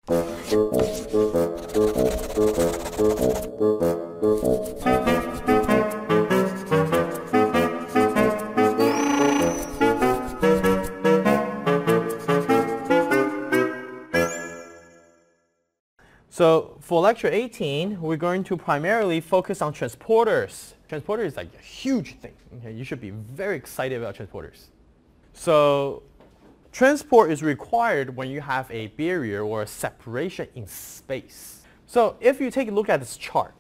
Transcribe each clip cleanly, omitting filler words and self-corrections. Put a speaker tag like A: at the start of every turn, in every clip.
A: So for lecture 18, we're going to primarily focus on transporters. Transporter is like a huge thing. Okay? You should be very excited about transporters. So transport is required when you have a barrier or a separation in space. So if you take a look at this chart,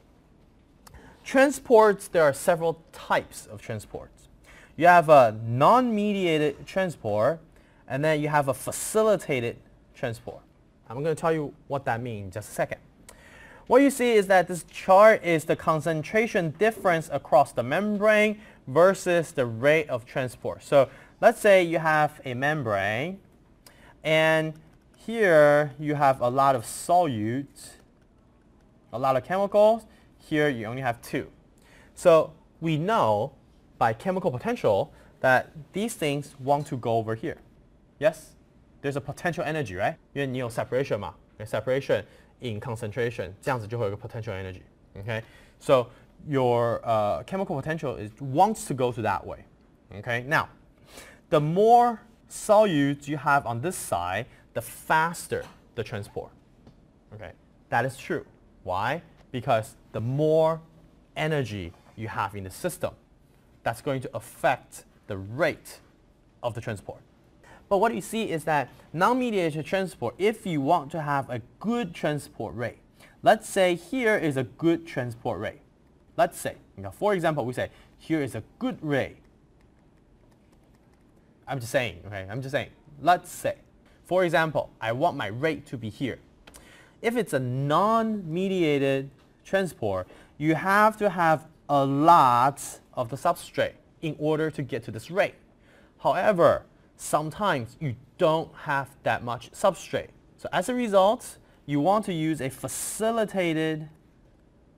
A: transports, there are several types of transports. You have a non-mediated transport, and then you have a facilitated transport. I'm going to tell you what that means in just a second. What you see is that this chart is the concentration difference across the membrane versus the rate of transport. So let's say you have a membrane, and here you have a lot of solutes, a lot of chemicals. Here you only have two. So we know by chemical potential that these things want to go over here. Yes? There's a potential energy, right? 因为你有 separation 嘛 separation in concentration, 这样子就会有一个 potential energy. Okay? So your chemical potential wants to go to that way. Okay? Now, the more solutes you have on this side, the faster the transport. Okay? That is true. Why? Because the more energy you have in the system, that's going to affect the rate of the transport. But what you see is that non-mediated transport, if you want to have a good transport rate, let's say here is a good transport rate. Let's say, for example, we say here is a good rate. I'm just saying, okay? I'm just saying. Let's say, for example, I want my rate to be here. If it's a non-mediated transport, you have to have a lot of the substrate in order to get to this rate. However, sometimes you don't have that much substrate. So as a result, you want to use a facilitated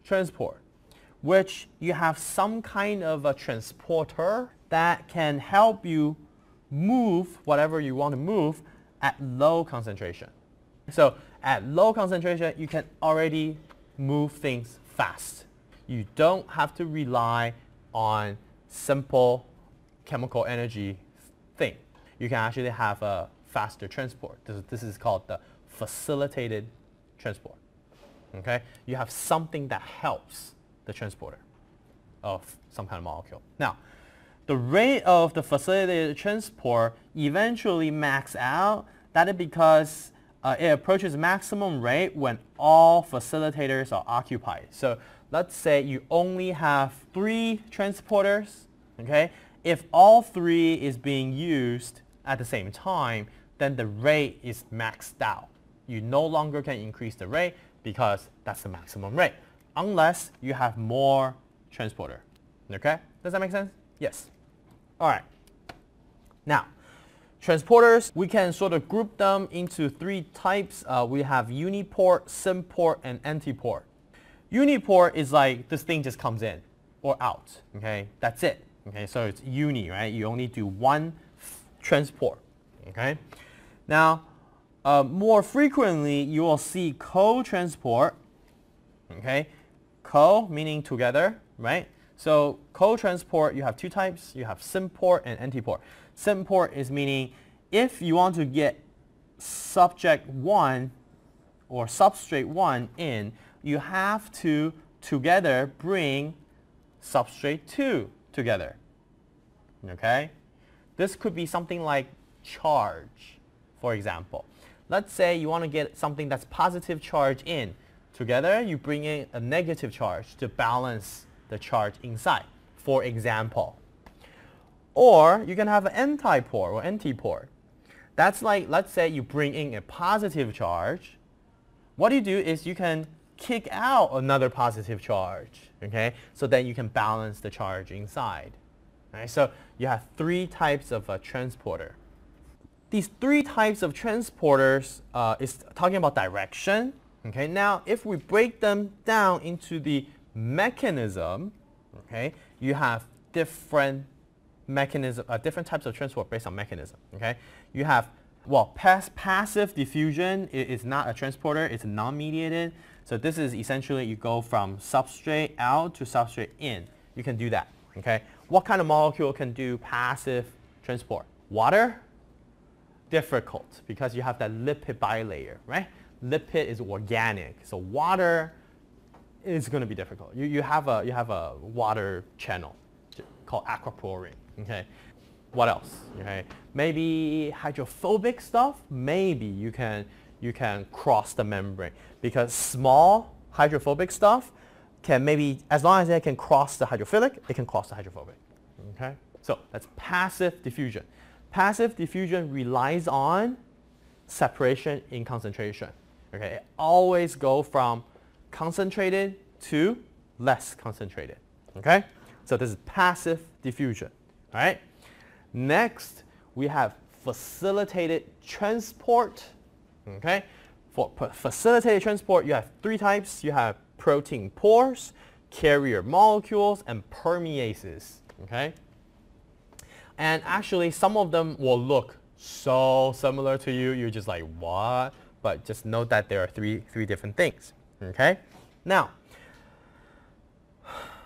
A: transport, which you have some kind of a transporter that can help you move whatever you want to move at low concentration. So at low concentration, you can already move things fast. You don't have to rely on simple chemical energy thing. You can actually have a faster transport. This is called the facilitated transport. Okay? You have something that helps the transporter of some kind of molecule. Now, the rate of the facilitated transport eventually max out. That is because it approaches maximum rate when all facilitators are occupied. So let's say you only have 3 transporters. Okay? If all 3 is being used at the same time, then the rate is maxed out. You no longer can increase the rate because that's the maximum rate, unless you have more transporter. Okay? Does that make sense? Yes. All right. Now, transporters, we can sort of group them into 3 types. We have uniport, symport, and antiport. Uniport is like this thing just comes in or out. Okay? That's it. Okay? So it's uni, right? You only do one transport. Okay? Now, more frequently, you will see co-transport. Okay? Co meaning together, right? So co-transport, you have 2 types. You have symport and antiport. Symport is meaning if you want to get subject 1 or substrate 1 in, you have to together bring substrate 2 together. Okay? This could be something like charge, for example. Let's say you want to get something that's positive charge in. Together, you bring in a negative charge to balance the charge inside, for example. Or you can have an antiport or antiport. That's like, let's say you bring in a positive charge. What you do is you can kick out another positive charge, okay? So then you can balance the charge inside. Right? So you have 3 types of transporter. These 3 types of transporters is talking about direction. Okay? Now, if we break them down into the mechanism, okay, you have different types of transport based on mechanism. Okay? You have Well, passive diffusion is not a transporter, it's non-mediated. So this is essentially you go from substrate out to substrate in. You can do that, okay? What kind of molecule can do passive transport? Water? Difficult, because you have that lipid bilayer, right? Lipid is organic, so water is going to be difficult. You have a water channel called aquaporin, okay? What else? Okay, maybe hydrophobic stuff. Maybe you can cross the membrane, because small hydrophobic stuff can maybe, as long as it can cross the hydrophilic, it can cross the hydrophobic. Okay, so that's passive diffusion. Passive diffusion relies on separation in concentration. Okay, it always go from concentrated to less concentrated. Okay, so this is passive diffusion. All right. Next, we have facilitated transport. Okay, for facilitated transport, you have three types. You have protein pores, carrier molecules, and permeases. Okay, and actually, some of them will look so similar to you. You're just like, what? But just note that there are three different things. Okay, now,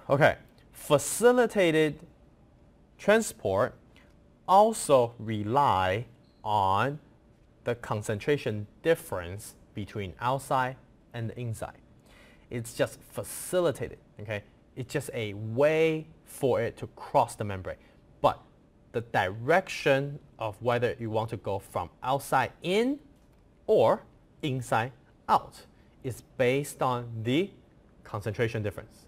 A: okay, facilitated transport also rely on the concentration difference between outside and the inside. It's just facilitated, okay? It's just a way for it to cross the membrane. But the direction of whether you want to go from outside in or inside out is based on the concentration difference,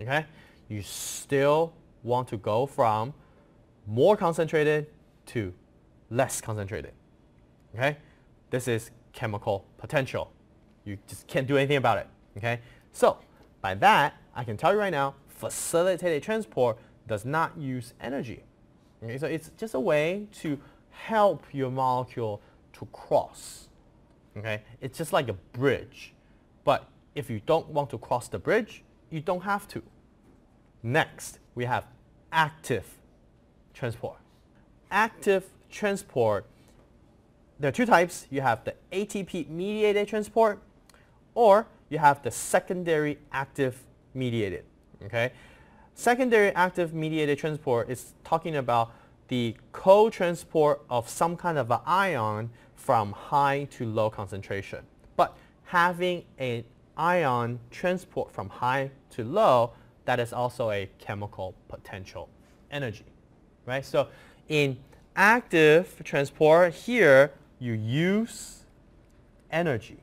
A: okay? You still want to go from more concentrated to less concentrated. Okay? This is chemical potential. You just can't do anything about it. Okay? So, by that, I can tell you right now, facilitated transport does not use energy. Okay? So it's just a way to help your molecule to cross. Okay? It's just like a bridge. But if you don't want to cross the bridge, you don't have to. Next, we have active transport. Active transport, there are two types. You have the ATP mediated transport, or you have the secondary active mediated. Okay? Secondary active mediated transport is talking about the co-transport of some kind of an ion from high to low concentration. But having an ion transport from high to low, that is also a chemical potential energy. Right? So in active transport, here you use energy.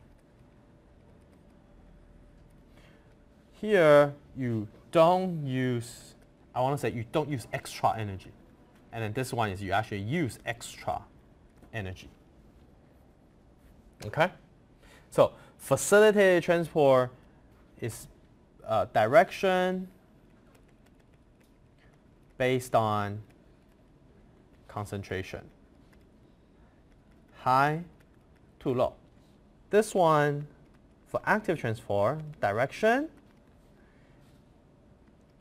A: Here you don't use, I want to say you don't use extra energy. And then this one is you actually use extra energy. Okay? So facilitated transport is direction based on concentration, high to low. This one, for active transport, direction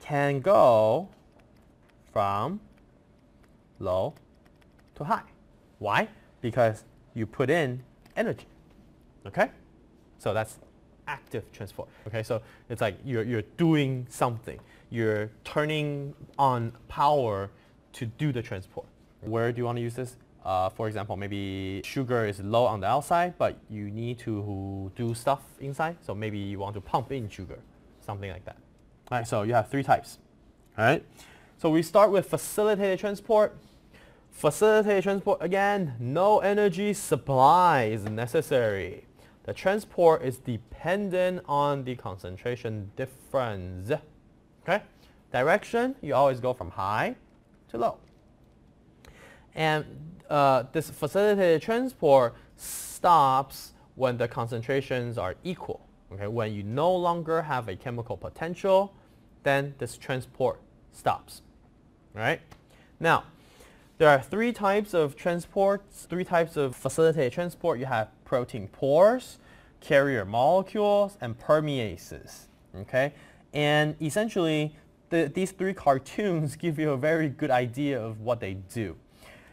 A: can go from low to high. Why? Because you put in energy. Okay? So that's active transport. Okay, so it's like you're doing something. You're turning on power to do the transport. Where do you want to use this? For example, maybe sugar is low on the outside, but you need to do stuff inside. So maybe you want to pump in sugar, something like that. All right, so you have three types. All right, so we start with facilitated transport. Facilitated transport, again, no energy supply is necessary. The transport is dependent on the concentration difference. Okay, direction, you always go from high to low. And this facilitated transport stops when the concentrations are equal. Okay, when you no longer have a chemical potential, then this transport stops. All right. Now, there are three types of transports, three types of facilitated transport. You have protein pores, carrier molecules, and permeases. Okay, and essentially, these three cartoons give you a very good idea of what they do.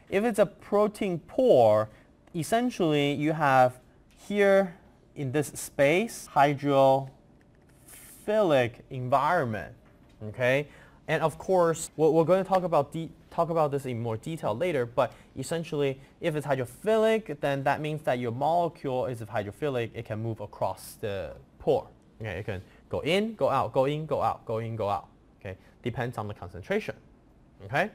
A: If it's a protein pore, essentially you have here in this space hydrophilic environment, okay? And of course, we're going to talk about this in more detail later, but essentially if it's hydrophilic, then that means that your molecule is hydrophilic, it can move across the pore. Okay, it can go in, go out, go in, go out, go in, go out. Okay, depends on the concentration. Okay.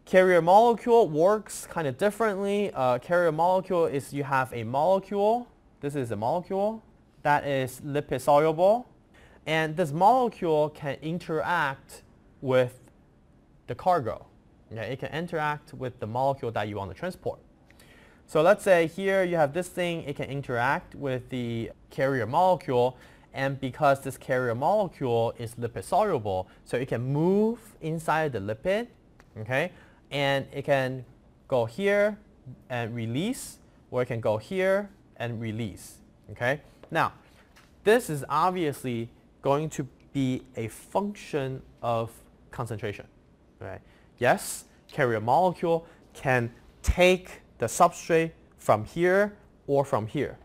A: Carrier molecule works kind of differently. Carrier molecule is you have a molecule. This is a molecule that is lipid soluble, and this molecule can interact with the cargo. Okay, it can interact with the molecule that you want to transport. So let's say here you have this thing, it can interact with the carrier molecule, and because this carrier molecule is lipid soluble, so it can move inside the lipid, okay, and it can go here and release, or it can go here and release. Okay. Now, this is obviously going to be a function of concentration. Right? Yes, carrier molecule can take the substrate from here or from here.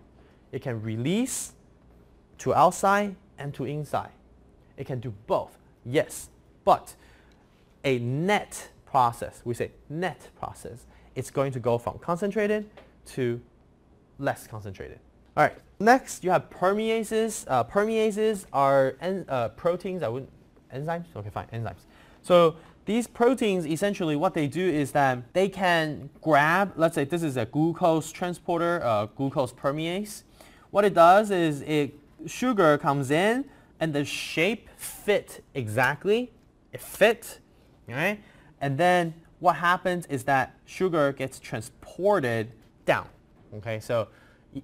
A: It can release to outside and to inside. It can do both. Yes, but a net process, we say net process, it's going to go from concentrated to less concentrated. All right, next you have permeases. Permeases are proteins, enzymes? Okay, fine, enzymes. So these proteins, essentially what they do is that they can grab, let's say this is a glucose transporter, glucose permease. What it does is sugar comes in and the shape fit exactly. It fit, right? And then what happens is that sugar gets transported down. Okay, so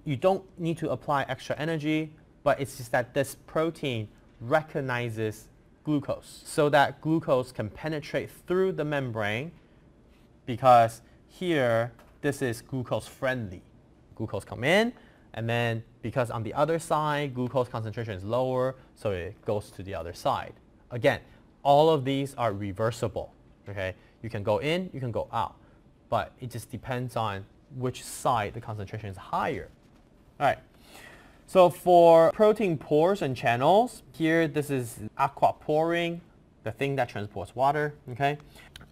A: you don't need to apply extra energy, but it's just that this protein recognizes glucose so that glucose can penetrate through the membrane, because here this is glucose friendly. Glucose come in, and then because on the other side glucose concentration is lower, so it goes to the other side. Again, all of these are reversible. Okay, you can go in, you can go out, but it just depends on which side the concentration is higher. All right. So for protein pores and channels, here this is aquaporin, the thing that transports water. Okay,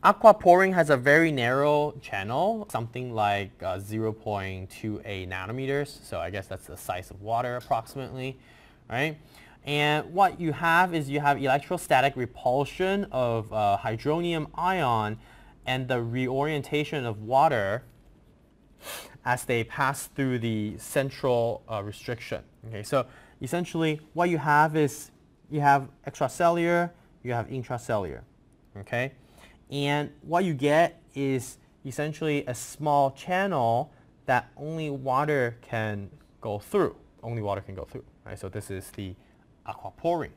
A: aquaporin has a very narrow channel, something like 0.28 nanometers. So I guess that's the size of water approximately, right? And what you have is you have electrostatic repulsion of hydronium ion and the reorientation of water as they pass through the central restriction. Okay, so essentially what you have is you have extracellular, you have intracellular. Okay, and what you get is essentially a small channel that only water can go through. Only water can go through. Right, so this is the aquaporin.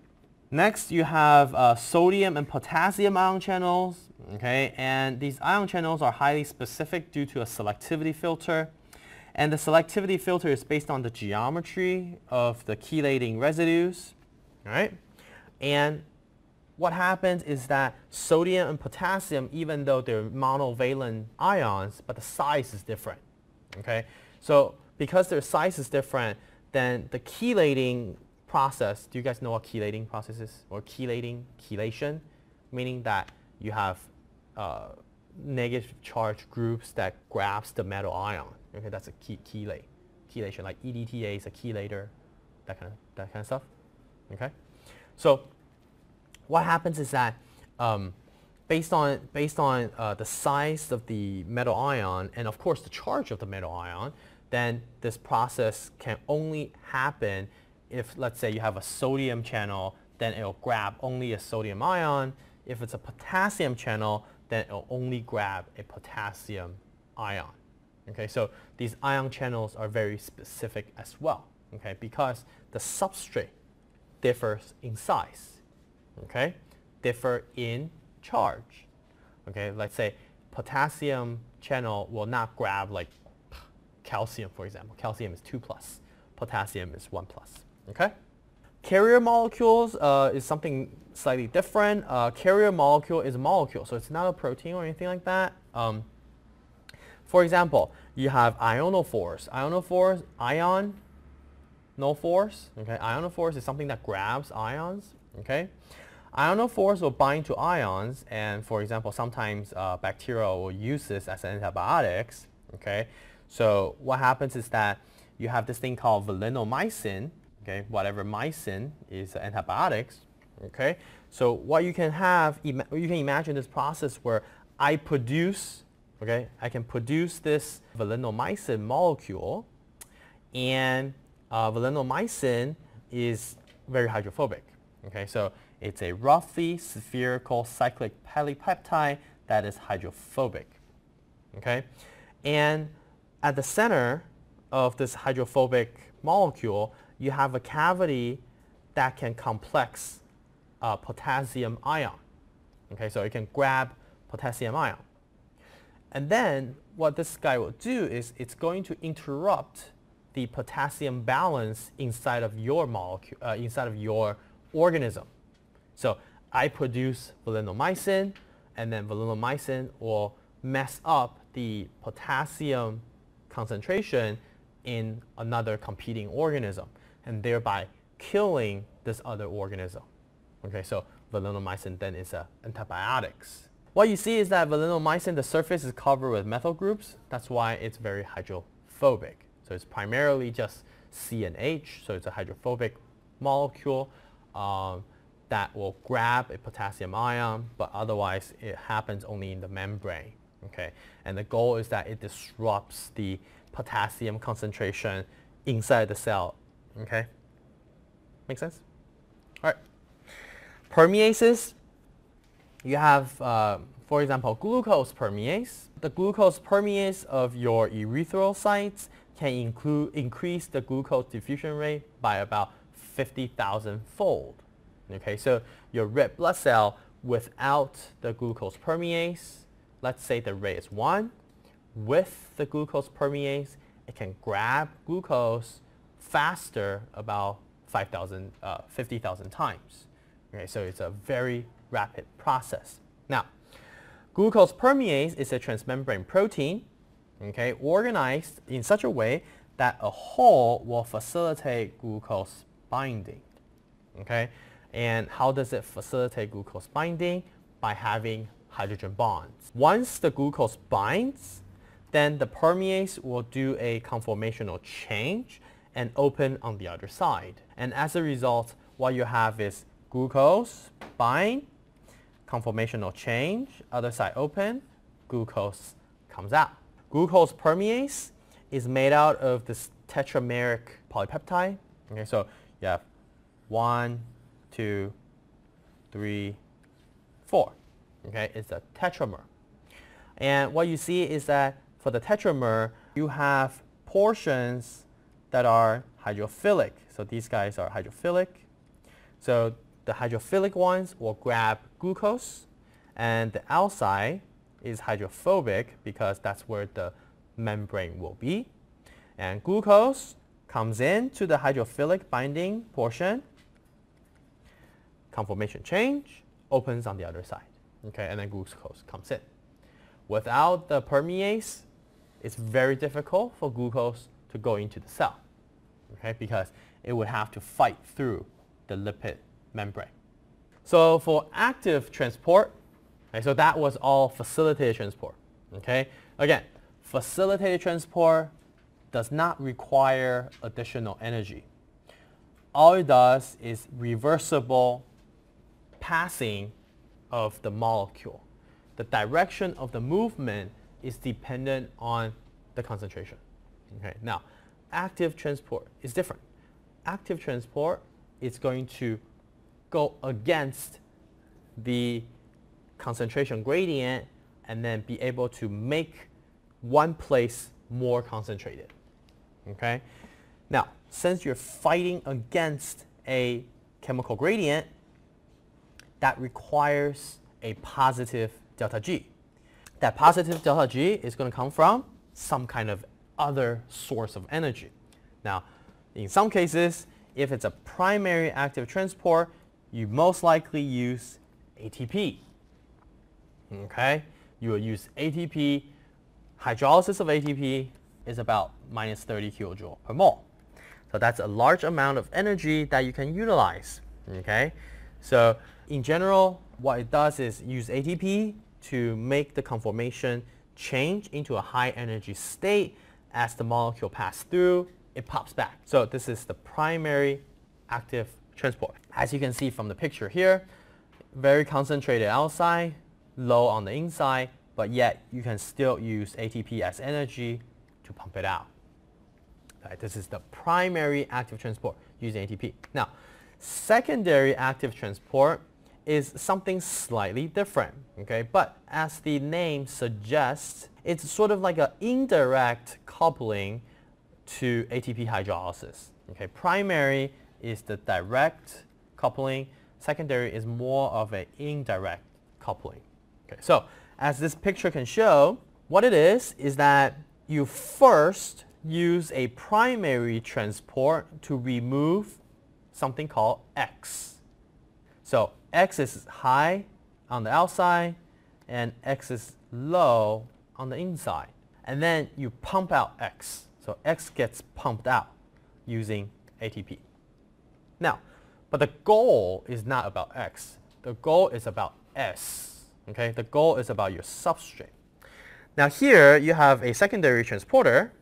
A: Next, you have sodium and potassium ion channels. Okay, and these ion channels are highly specific due to a selectivity filter. And the selectivity filter is based on the geometry of the chelating residues. All right, and what happens is that sodium and potassium, even though they're monovalent ions, but the size is different. Okay, so because their size is different, then the chelating process, do you guys know what chelating process is? Or chelation, meaning that you have negative charge groups that grabs the metal ion. Okay, that's a chelation, like EDTA is a chelator, that kind of stuff. Okay, so what happens is that based on the size of the metal ion and of course the charge of the metal ion, then this process can only happen if, let's say, you have a sodium channel, then it'll grab only a sodium ion. If it's a potassium channel, then it'll only grab a potassium ion. Okay, so these ion channels are very specific as well. Okay, because the substrate differs in size. Okay, differ in charge. Okay, let's say potassium channel will not grab like calcium, for example. Calcium is 2+, potassium is 1+. Okay, carrier molecules is something slightly different. Carrier molecule is a molecule, so it's not a protein or anything like that. For example, you have ionophores. Ionophores, okay? Ionophores is something that grabs ions, okay? Ionophores will bind to ions, and for example, sometimes bacteria will use this as antibiotics, okay? So what happens is that you have this thing called valinomycin, okay? Whatever mycin is antibiotics, okay? So what you can have, you can imagine this process where I produce, okay? I can produce this valinomycin molecule, and valinomycin is very hydrophobic, okay? So it's a roughly spherical cyclic polypeptide that is hydrophobic, okay? And at the center of this hydrophobic molecule, you have a cavity that can complex potassium ion, okay? So it can grab potassium ion. And then what this guy will do is it's going to interrupt the potassium balance inside of your molecule, inside of your organism. So I produce valinomycin, and then valinomycin will mess up the potassium concentration in another competing organism, and thereby killing this other organism. Okay, so valinomycin then is antibiotics. What you see is that valinomycin, the surface is covered with methyl groups. That's why it's very hydrophobic. So it's primarily just C and H, so it's a hydrophobic molecule that will grab a potassium ion, but otherwise it happens only in the membrane, okay? And the goal is that it disrupts the potassium concentration inside the cell, okay? Make sense? All right. Permeases, you have, for example, glucose permease. The glucose permease of your erythrocytes can increase the glucose diffusion rate by about 50,000-fold. Okay, so your red blood cell without the glucose permease, let's say the rate is 1. With the glucose permease, it can grab glucose faster, about 50,000 times. Okay, so it's a very rapid process. Now, glucose permease is a transmembrane protein, okay, organized in such a way that a hole will facilitate glucose binding. Okay, and how does it facilitate glucose binding? By having hydrogen bonds. Once the glucose binds, then the permease will do a conformational change and open on the other side. And as a result, what you have is glucose bind, conformational change, other side open, glucose comes out. Glucose permease is made out of this tetrameric polypeptide. Okay, so you have 1, 2, 3, 4. Okay, it's a tetramer. And what you see is that for the tetramer, you have portions that are hydrophilic. So these guys are hydrophilic. So the hydrophilic ones will grab glucose, and the outside is hydrophobic because that's where the membrane will be. And glucose comes into the hydrophilic binding portion, conformation change, opens on the other side. Okay, and then glucose comes in. Without the permease, it's very difficult for glucose to go into the cell, okay, because it would have to fight through the lipid membrane. So for active transport, okay, so that was all facilitated transport. Okay, again, facilitated transport does not require additional energy. All it does is reversible passing of the molecule. The direction of the movement is dependent on the concentration. Okay, now active transport is different. Active transport is going to go against the concentration gradient and then be able to make one place more concentrated. Okay, now since you're fighting against a chemical gradient, that requires a positive delta G. That positive delta G is going to come from some kind of other source of energy. Now, in some cases, if it's a primary active transport, you most likely use ATP. Okay, you will use ATP hydrolysis of ATP is about minus 30 kilojoule per mole. So that's a large amount of energy that you can utilize. Okay, so in general, what it does is use ATP to make the conformation change into a high energy state. As the molecule passes through, it pops back. So this is the primary active transport. As you can see from the picture here, very concentrated outside, low on the inside, but yet you can still use ATP as energy to pump it out. Right, this is the primary active transport using ATP. Now, secondary active transport is something slightly different, okay? But as the name suggests, it's sort of like an indirect coupling to ATP hydrolysis. Okay, primary is the direct coupling. Secondary is more of an indirect coupling. Okay, so as this picture can show, what it is that you first use a primary transport to remove something called X. So X is high on the outside and X is low on the inside. And then you pump out X. So X gets pumped out using ATP. Now, but the goal is not about X. The goal is about S. Okay? The goal is about your substrate. Now here you have a secondary transporter.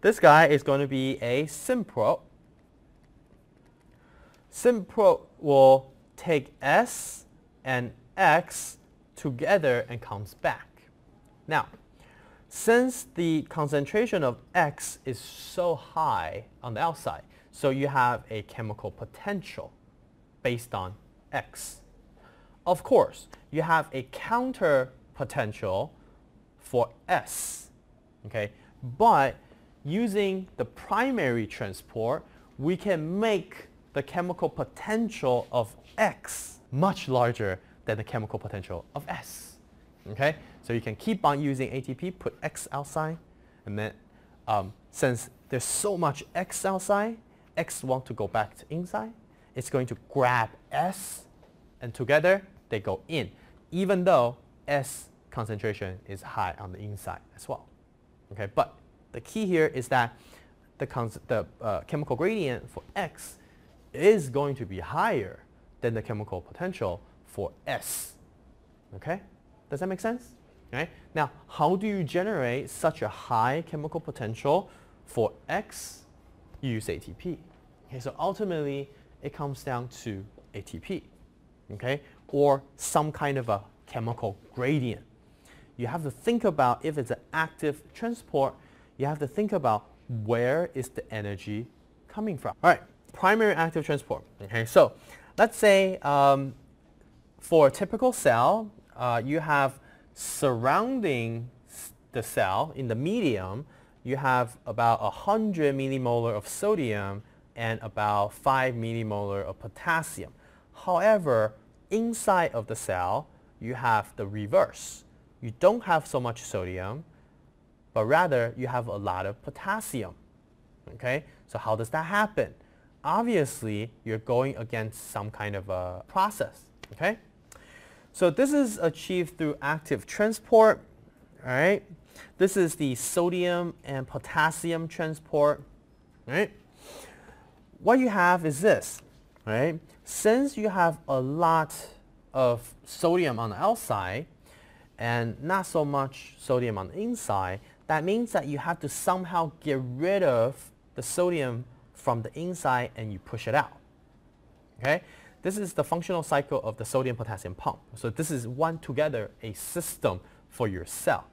A: This guy is going to be a Synpro. Synpro will take S and X together and comes back. Now, since the concentration of X is so high on the outside, so you have a chemical potential based on X. Of course, you have a counter potential for S. Okay? But using the primary transport, we can make the chemical potential of X much larger than the chemical potential of S. Okay? So you can keep on using ATP, put X outside, and then since there's so much X outside, X wants to go back to inside. It's going to grab S, and together they go in, even though S concentration is high on the inside as well. Okay, but the key here is that the chemical gradient for X is going to be higher than the chemical potential for S. Okay, does that make sense? Okay. Now, how do you generate such a high chemical potential for X? You use ATP. Okay, so ultimately, it comes down to ATP, okay, or some kind of a chemical gradient. You have to think about, if it's an active transport, you have to think about where is the energy coming from. All right, primary active transport. Okay, so let's say for a typical cell, you have surrounding the cell in the medium, you have about 100 millimolar of sodium and about 5 millimolar of potassium. However, inside of the cell, you have the reverse. You don't have so much sodium, but rather you have a lot of potassium. Okay? So how does that happen? Obviously, you're going against some kind of a process. Okay? So this is achieved through active transport. All right? This is the sodium and potassium transport. Right? What you have is this. Right? Since you have a lot of sodium on the outside and not so much sodium on the inside, that means that you have to somehow get rid of the sodium from the inside and you push it out. Okay? This is the functional cycle of the sodium-potassium pump. So this is one together, a system for your cell.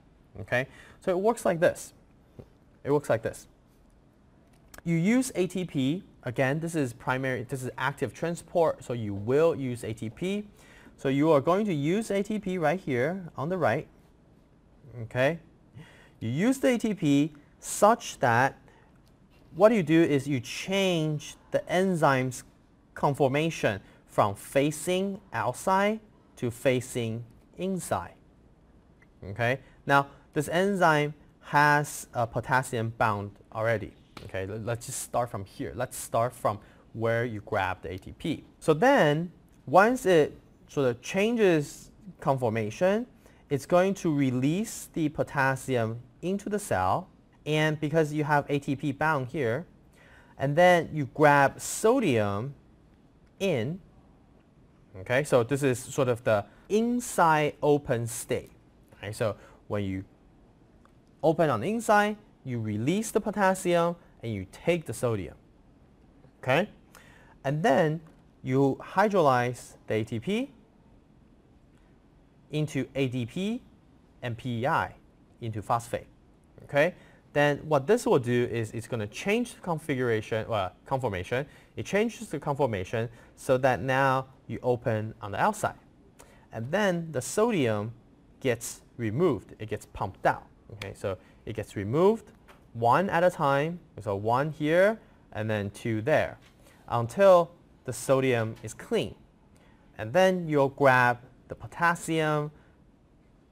A: Okay? So it works like this. It works like this. You use ATP. Again, this is active transport, so you will use ATP. So you are going to use ATP right here on the right. Okay? You use the ATP such that what you do is you change the enzyme's conformation from facing outside to facing inside. Okay? Now, this enzyme has a potassium bound already. Okay, let's just start from here. Let's start from where you grab the ATP. So then, once it sort of changes conformation, it's going to release the potassium into the cell, and because you have ATP bound here, and then you grab sodium in. Okay, so this is sort of the inside open state. Okay, so when you open on the inside, you release the potassium and you take the sodium. Okay, and then you hydrolyze the ATP into ADP and PEI into phosphate. Okay, then what this will do is it's going to change the conformation. It changes the conformation so that now you open on the outside. And then the sodium gets removed. It gets pumped out. Okay, so it gets removed one at a time. So one here and then two there until the sodium is clean. And then you'll grab the potassium,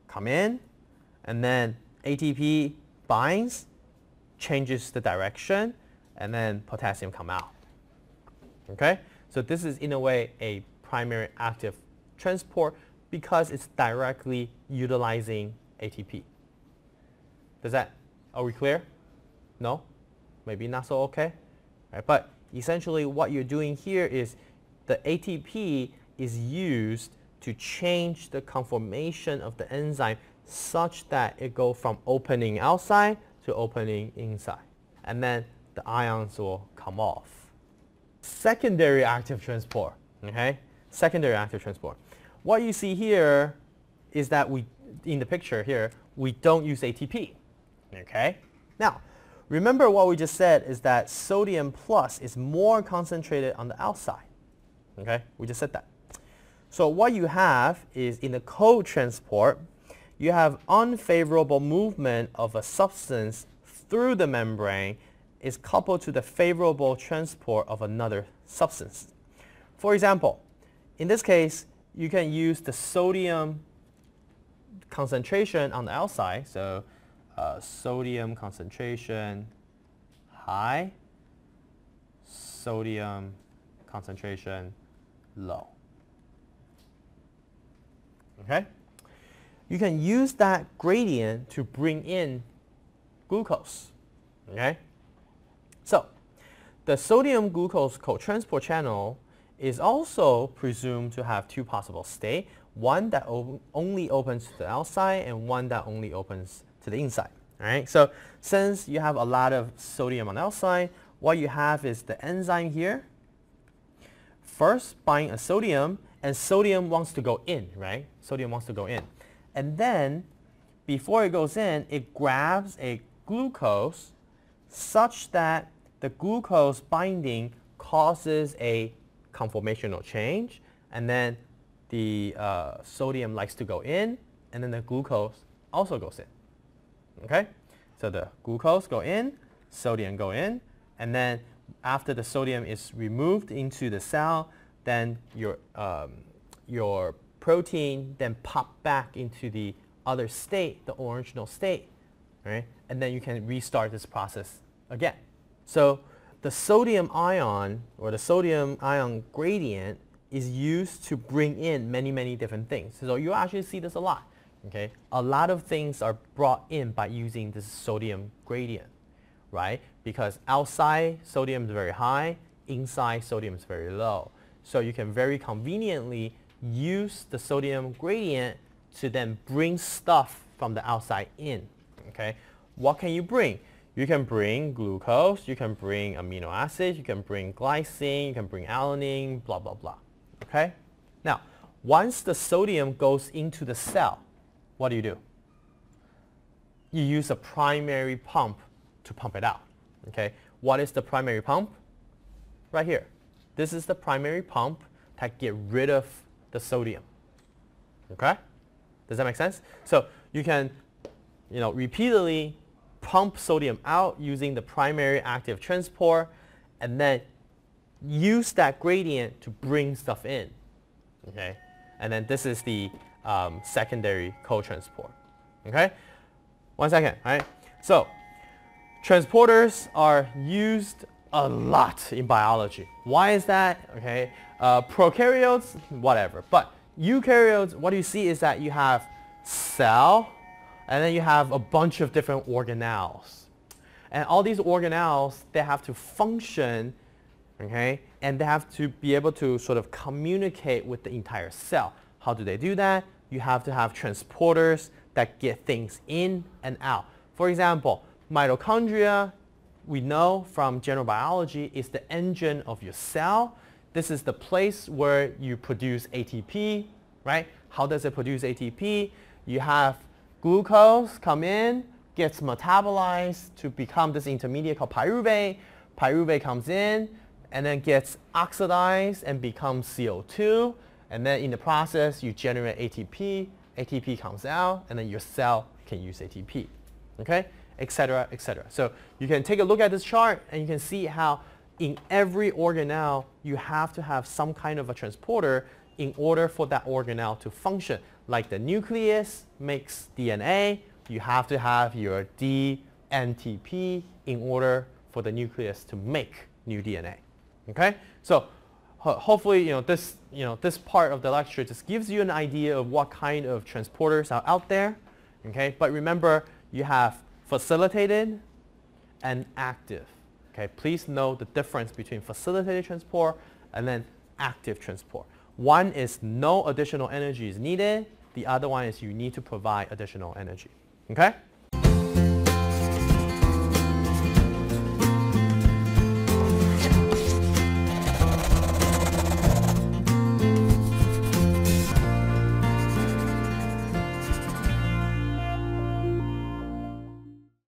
A: come in, and then ATP binds, changes the direction, and then potassium come out. Okay, so this is in a way a primary active transport because it's directly utilizing ATP. Are we clear? No? Maybe not so okay? Right, but essentially what you're doing here is the ATP is used to change the conformation of the enzyme such that it goes from opening outside to opening inside. And then the ions will come off. Secondary active transport. Okay? Secondary active transport. What you see here is that in the picture here, we don't use ATP. Okay? Now, remember what we just said is that sodium plus is more concentrated on the outside. Okay? We just said that. So what you have is in the co-transport, you have unfavorable movement of a substance through the membrane is coupled to the favorable transport of another substance. For example, in this case, you can use the sodium concentration on the outside. So sodium concentration high, sodium concentration low. Okay? You can use that gradient to bring in glucose. Okay? So, the sodium glucose co-transport channel is also presumed to have two possible states, one that only opens to the outside and one that only opens to the inside. All right? So, since you have a lot of sodium on the outside, what you have is the enzyme here first bind a sodium, and sodium wants to go in, right? Sodium wants to go in. And then, before it goes in, it grabs a glucose such that the glucose binding causes a conformational change, and then the sodium likes to go in, and then the glucose also goes in. Okay? So the glucose go in, sodium go in, and then after the sodium is removed into the cell, then your protein then pop back into the other state, the original state, right? And then you can restart this process again. So the sodium ion or the sodium ion gradient is used to bring in many different things. So you actually see this a lot. Okay? A lot of things are brought in by using this sodium gradient, right? Because outside sodium is very high, inside sodium is very low. So you can very conveniently use the sodium gradient to then bring stuff from the outside in. Okay? What can you bring? You can bring glucose, you can bring amino acids, you can bring glycine, you can bring alanine, blah, blah, blah. Okay? Now, once the sodium goes into the cell, what do? You use a primary pump to pump it out. Okay? What is the primary pump? Right here. This is the primary pump that gets rid of the sodium. Okay? Does that make sense? So you can, repeatedly pump sodium out using the primary active transport, and then use that gradient to bring stuff in. Okay? And then this is the secondary co-transport. Okay? 1 second. All right? So transporters are used a lot in biology. Why is that? Okay? Prokaryotes, whatever. But eukaryotes, what you see is that you have cell, And then you have a bunch of different organelles. And all these organelles, they have to function, okay? And they have to be able to sort of communicate with the entire cell. How do they do that? You have to have transporters that get things in and out. For example, mitochondria, we know from general biology, is the engine of your cell. This is the place where you produce ATP, right? How does it produce ATP? You have glucose come in, gets metabolized to become this intermediate called pyruvate. Pyruvate comes in and then gets oxidized and becomes CO2. And then in the process, you generate ATP. ATP comes out, and then your cell can use ATP, okay? Etc., etc. So you can take a look at this chart, and you can see how in every organelle, you have to have some kind of a transporter in order for that organelle to function. Like the nucleus makes DNA, you have to have your dNTP in order for the nucleus to make new DNA. Okay? So hopefully, this part of the lecture just gives you an idea of what kind of transporters are out there. Okay? But remember, you have facilitated and active. Okay? Please know the difference between facilitated transport and then active transport. One is no additional energy is needed. The other one is you need to provide additional energy. Okay?